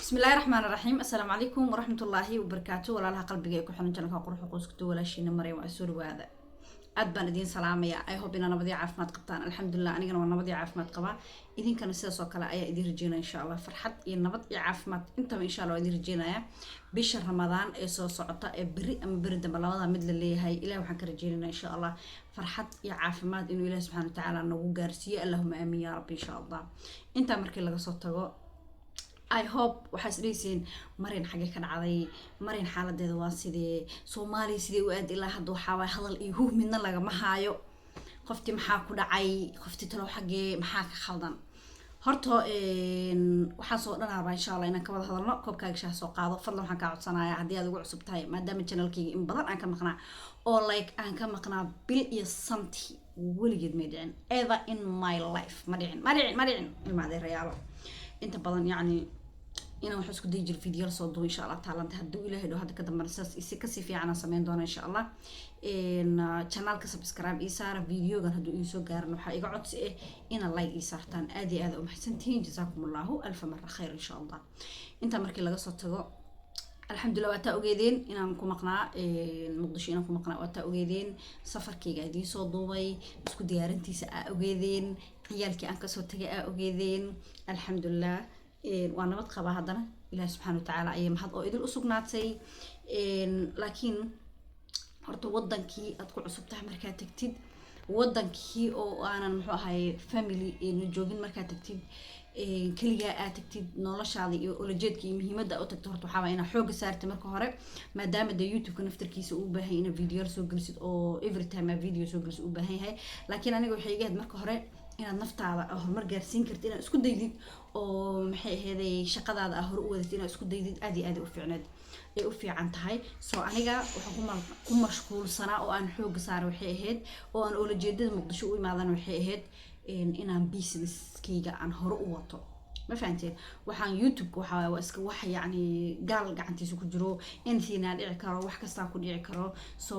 بسم الله الرحمن الرحيم. السلام عليكم ورحمة الله وبركاته. ولا لها قلبي يكون حنون جنك قروح قوسك ولا شيء مريم وأسور وهذا أدبان دين سلام يا أي هو بينا نبضي عافمات قبطان الحمد لله أنا جنا نبضي عافمات قبا إذن كان السياسة وكلا أي إدي رجينا إن شاء الله فرحت النبض عافمات أنت إن شاء الله إدي رجينا يا بشهر رمضان إيسو صعطة بري أم برد بلوضة مثل اللي هاي إلى وحنا رجينا إن شاء الله فرحت عافمات إنه إله سبحانه وتعالى إنه جارسية اللهم آمين يا رب إن شاء الله أنت مركي لك صوتك I hope waxaas dhaysiin marin xagee ka dhacday marin xaaladeeda waa sidee Soomaaliya sidee u aad ilaa hadda waxa way hadal iyo midna laga ma haayo qoftii maxaa ku dhacay qoftii talo xagee maxaa ka khaldan horto waxaan soo dhanaa insha Allah inaan ka wada hadalno koobkaaga shaah soo qaado fadlan waxaan ka codsanayaa haddii aad ugu cusub tahay maadaama channelkayga in badan aan ka maqnaa oo like aan ka maqnaa bil iyo santi weligeed ma dhicin ever in my life ma dhicin ilmaade reyaalo inta badan yani إنا وحش كده يجي الفيديو صوتو إن شاء الله تعالى تهدوا إلى هدو هذا كده مرسس يسكسي في عنا سمين دونا إن شاء الله إن channel كسبسكرايب إيسار فيديو كان هدو يسوع قارن وحقيقة عدس إيه إن اللايك إيسار تان أدي هذا ومحسنتين جزاكم الله ألف مرة خير إن شاء الله أنت مركي لقى صوتو الحمد لله وأتا أوجدين إنا نكون مقنع المقدشين نكون مقنع وأتا أوجدين سفر كي قاعدين صوت دبي بس كده يارنتي سأ أوجدين عيالك أنك صوت تجا أوجدين الحمد لله وأنا بتخبى هذا إله سبحانه وتعالى أيام حد أو إذا الأسوق ناتسي لكن هرتو وضن كي أتقول عصب تحمر كاتكتيد وضن كي أو أنا نروح هاي فاميلي نجوجين مركاتكتيد كليا أتكتيد نولش هذه ولا جد كي مهمة أو تكتورت وحاول أنا حوج صارت مركو هرب ما دام ده يوتيوب كنفتر كيس وبهاي إن فيديو سو جلست أو every time فيديو سو جلست وبهاي لكن أنا جو حاجة مركو هرب inaad naftaada horumar gaarsiin kartid inaad isku daydid oo maxay ahayd shaqadaada hor u wadatid inaad isku daydid aad iyo aad u fiican tahay soo aniga waxaan ku mashquulsanaa oo aan xoog saar waxay ahayd oo aan ula jeedada muqdisho u imaadan waxay ahayd inaan businesskayga aan hor u wato ما فهمتي وحان يوتيوب وحا اسك وح يعني قال gacantiisa ku jiro intiina dhici karo wax kasta ku dhici karo so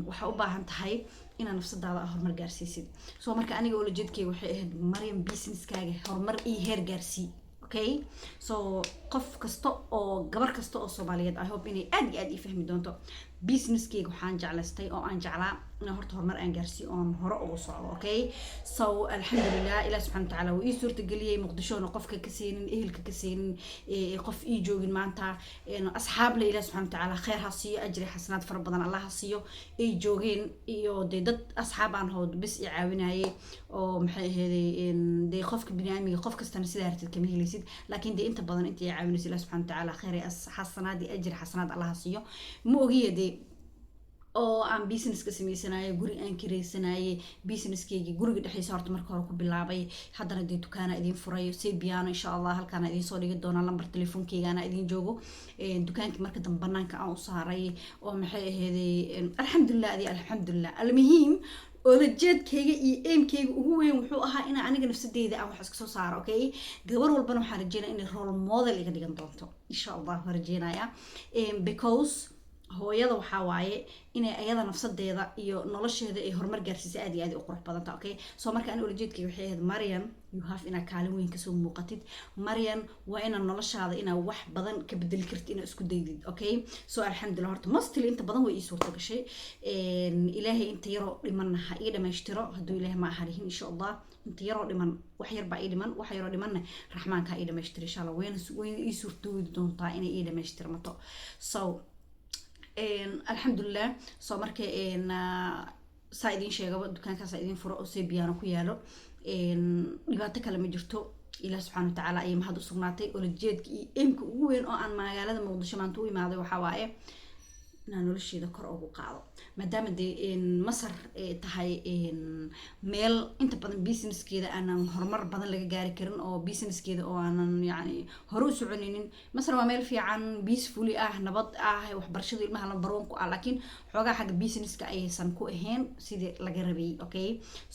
waxa u baahan tahay inaan nafsadaada horumar gaarsiisid so marka aniga oo la jeedkay waxay ahayd Maryam businesskaaga horumar ii heer gaarsii okay so qof kasta oo gabar kasta oo Soomaaliyeed I hope inay aad iyo aad ii fahmi doonto businesskayga waxaan jeclaystay oo aan jeclaa inaan horta horumar aan gaarsii oon hore ugu socdo okay so alxamdulillah ilaahay subxaanahu wa tacaala wuu ii suurtageliyay muqdishoona qofka ka siinin ehelka ka siinin qof ii joogin maanta asxaab la ilaahay subxaanahu wa tacaala khayr ha siiyo ajri xasanaad fara badan Allah ha siiyo ay joogeen iyo dad asxaab aan hood bis i caawinayay oo maxay ahayd dee qofka bini'aadmiga qof kastana sida hartid kama helaysid laakiin dee inta badan inta ay caawinayso ilaahay subxaanahu wa tacaala khayr xasanaad ajri xasanaad Allah ha siiyo ma ogiye oo aan business ka sameysanayo guri aan kireysanayo businesskayga guriga dhexdiisa horta marka hore ku bilaabay haddana dee dukaana idin furayo si piano insha Allah halkaan idin soo dhigi doona lambar telefoonkaygana idin joogo dukaanka marka dambe banaanka aan u saaray oo maxay ahayd alxamdulillah almuhiim oo la jeedkayga iyo aimkayga ugu weyn wuxuu ahaa in aniga nafsadeyda aan wax iska soo saaro okay gabar walbana waxaan rajeynayaa in role model iga dhigan doonto insha Allah waan rajeynayaa because hooyada waxa waaye inay ayada nafsadeeda iyo nolosheeda ay horumar gaarsiisay aad iyo aad u qurux badan tahay okay soo marka aan ulajeedkay waxay ahayd Maryam you have ina kaalin weyn ka soo muuqatid Maryam waa ina noloshaada ina wax badan ka bedeli kartid ina isku daydid okay soo alxamdulillah horta mastili inta badan way ii suurta gashay ilaahay inta yaro dhimanaha ii dhameystiro haduu ilaahay ma aharihin insha Allah inta yaro dhiman wax yar baa ii dhiman wax yaro dhimanna raxmaanka ii dhameystiro insha Allah way ii suurtoodi doontaa inay ii dhameystirmato so alxamdulillah soo marka saa idin sheegaba dukaankaas idin furo oo si piano ku yaalo dhibaato kale ma jirto ilaahay subxaanahu wa tacaala ay mahad u sugnaatay oo la jeedka iyo aimka ugu weyn oo aan magaalada muqdisho maanta u imaaday waxa waaye inaan nolosheeda kor ugu qaado maadaama dee masar tahay meel inta badan businesskeeda aanan horumar badan laga gaari karin oo businesskeeda oo aanan yani hore u soconinin masar waa meel fiican peacefully ah nabad ah waxbarashada ilmaha la baroon ku ah laakiin xoogaa xagga businesska aysan ku ahayn sidii laga rabay okay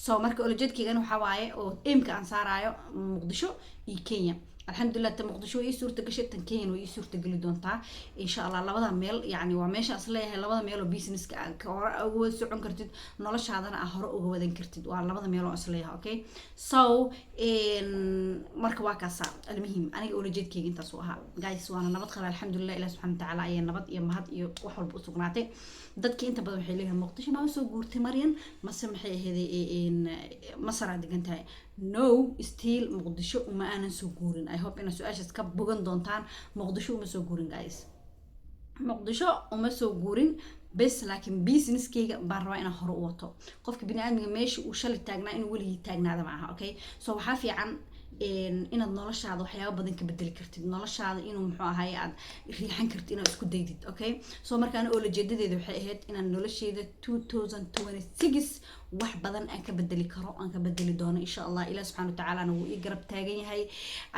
so marka ulajeedkaygan waxa waaye oo aimka aan saarayo muqdisho iyo Kenya الحمد لله تمقدشو اي صورة قشة تنكين واي صورة قلي دونتا ان شاء الله لبدا ميل يعني وماشي اصلي لبدا ميل بيزنس كورا او سocon kartid noloshaadana ah hore uga wadan kartid waa labada meel oo asleeyahay okay so in marka waa kaasa almuhim aniga oo jeedkayga intaas oo ahaa guys waana nabad qaba alxamdulillah ilaahi subhanahu wa ta'ala ay nabad iyo mahad iyo wax walba u sugnaatay dadka inta badan waxay leeyahay muqdisho ma soo guurtay maryan ma maxay ahayd in masar degantahay no still muqdisho uma aanan soo guurin I hope in su'aashaas ka bogan doontaan muqdisho uma soo guurin guys muqdisho uma soo guurin بس لكن بيزنس كيجا برا أنا هروته قف كبني آدم ماشي وشل تاجنا إنه ولي تاجنا هذا معها أوكي سو حافي عن إن النلاش هذا حياة بدن كبدل كرت النلاش هذا إنه محا هاي عاد ريحان كرت إنه إسكو ديدت أوكي سو مركان أول جديد إذا حيات إن النلاش هذا 2026 wax badan aan ka bedeli karo aan ka bedeli doono insha Allah Ilaahay subhanahu wa ta'ala uu i garab taagan yahay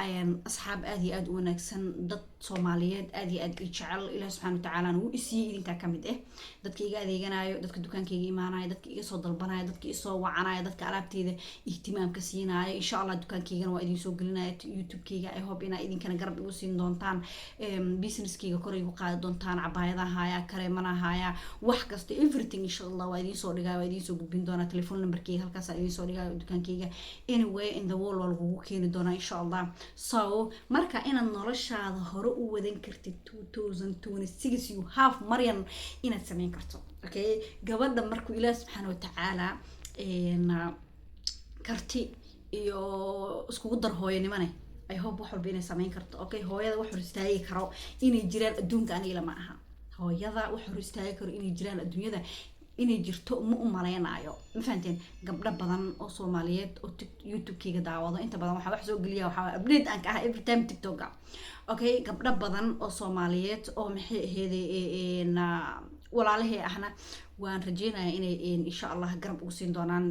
ayaan asxaab aad iyo aad u wanaagsan dad Soomaaliyeed aad iyo aad i jecel Ilaahay subhanahu wa ta'ala uu isii idinka kamid dadka iga adeeganayo dadka dukaankayga imaanayo dadka iga soo dalbanayo dadka i soo wacanayo dadka alaabteeda ihtimaamka siinayo insha Allah dukaankaygana waa idin soo gelinayo YouTube-kayga I hope ina idinkana garab igu siin doontaan business-kayga kor igu qaadi doontaan cabaayadaha haya kareemanaha haya wax kasta everything insha Allah waa idin soo dhigayo waa idin soo gudbin doonaa telephone number kayga halkaas idin soo dhigayo dukaankayga anyway in the world waa lagu keeni doonaa insha Allah so marka inaad noloshaada hore u wadan kartid 2026 you have Maryan inaad sameyn karto okay gabadha markuu Ilaahay subhanahu wa ta'ala karti iyo isku dar hooyanimane I hope wax walba inay sameyn karto okay hooyada wax hor istaagi karo inay jiraan adduunka aniga ma aha hooyada wax hor istaagi karo inay jiraan adduunyada inay jirto ma u maleynaayo ma fahanteen gabdho badan oo Soomaaliyeed oo YouTube-kayga daawado inta badan waxa wax soo geliya waxa update aan ka ah every time TikTok okay gabdho badan oo Soomaaliyeed oo maxay ahaydeen walaalahay ahna waan rajeynayaa inay insha Allah garab ugu siin doonaan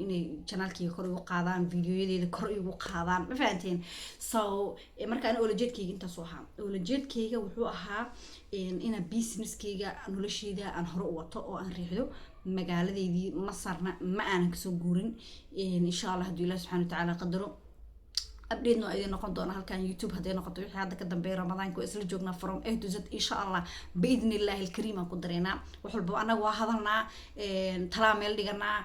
inay channelkayga kor ugu qaadaan videoyadeeda kor ugu qaadaan ma fahanteen so markaan olajeedkayga intaas oo ahaa olajeedkayga wuxuu ahaa ina businesskayga noloshayda aan hore u wato oo aan riixdo magaaladeedii Masarna ma aanan ka soo guurin insha Allah hadii Ilaahay subhanahu wa ta'ala qadaro update noo idin noqon doona halkan YouTube haday noqoto wixii hadda ka dambeeyo Ramadaanka isla joogna from A to Z insha Allah biidnillahi alkareem ku dareena wax walba anaga waa hadalnaa tala meel dhiganaa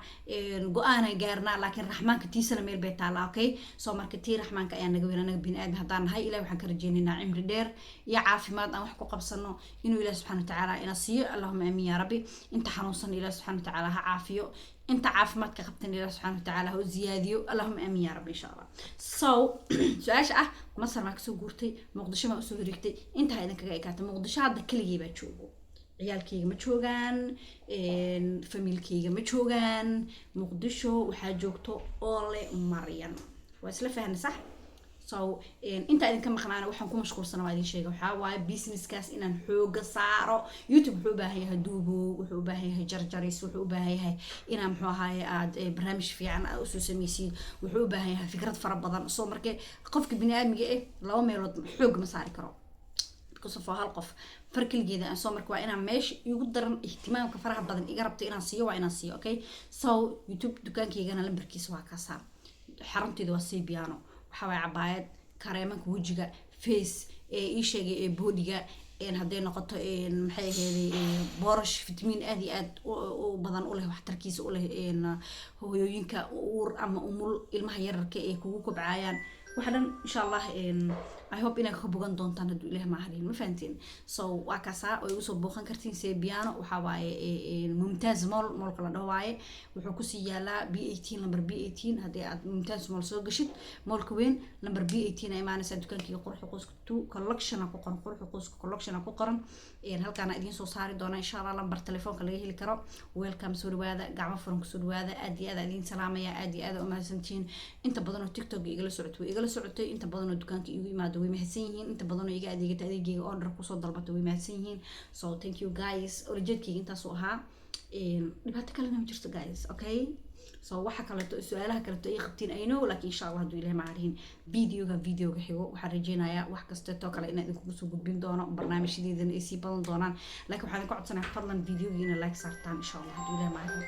go'aan gaarnaa laakiin Raxmaanka tiisana meel bay taala okay soo marka tii Raxmaanka ayaa naga weynaa bini aadam hadaan nahay Ilaahay waxaan ka rajeynaynaa cimri dheer iyo caafimaad aan wax ku qabsano inuu Ilaahay subhanahu wa ta'ala ina siiyo Allahumma aamin ya rabbi inta xanuunsan Ilaahay subhanahu wa ta'ala ha caafiyo انت عافمتك قبتن الله سبحانه وتعالى هو زياديو اللهم امين يا رب ان شاء الله so سؤال مصر ما كسو غورتي مقدشو ما سو ريغتي انت هيدن كغا ايكاتا مقدشو هدا كليغي با جوجو عيالكيga ma joogan familkayga ma joogan muqdisho waxa joogto ole Maryan waa isla fahanay sax so inta idin ka maqnaana waxaan ku mashquulsanaa waa idin sheegay waxa waaye businesskaas inaan xooga saaro YouTube wuxuu u baahan yahay duubo wuxuu u baahan yahay jarjaris wuxuu u baahan yahay inaan muxuu ahaay aad barnaamij fiican u soo sameeysid wuxuu u baahan yahay fikrad fara badan soo markay qofka bini aadmiga laba meelood xoog ma saari karo kasoo hal qof farkilgeeda aan soo markaa waa inaan meesha igu daran ihtimaamka faraha badan iga rabto inaan siiyo waa inaan siiyo okay so YouTube dukaankaygana lambarkiisa waa ka saar xarunteeda waa Sibiano waxa way cabaayad kareemanka wajiga face ii sheegay boodiga haday noqoto maxay ahayd boorash vitamin aad iyo aad u badan u leh wax tarkiisa u leh hooyooyinka uur ama umul ilmaha yararka ee kugu kobcayaan waxaan insha Allah I hope inay ka bogan doontaan haduu Ilaahay ma harin ma fahantiin so waa kaasa oo igu soo booqan kartiin Sibiano waxa waaye mumtaz mall kala dhawaaye wuxuu ku sii yaalaa B18 number B18 hadii aad mumtaz mall soo gashid mallka weyn number B18 ay maanaysa dukaankii qurux qoyska 2 collection ku qoran qurux qoyska collection ku qoran halkaana idin soo saari doona insha Allah lambar telefoonka laga heli karo welcome soo dhawaada gacmo furan ku soo dhawaada aad iyo aad idin salaamaya aad iyo aad u mahadsantiin inta badan oo TikTok igala socotay inta badan oo dukaanka igu imaado way mahadsan yihiin inta badan oo iga adeegata adeegayga order ku soo dalbato way mahadsan yihiin so thank you guys originalkayga intaas oo ahaa dhibaato kale ma jirto guys okay so waxa kale su'aalaha kale ay qabtiin I know laakiin insha Allah haduu Ilaahay ma harin videoga xigo waxa rajeenayaa wax kasta oo kale inaad idinku soo gudbin doono barnaamijyadeedana ay sii badan doonaan laakiin waxaan ku codsanayaa fadlan videogiina like saartaan insha Allah haduu Ilaahay ma harin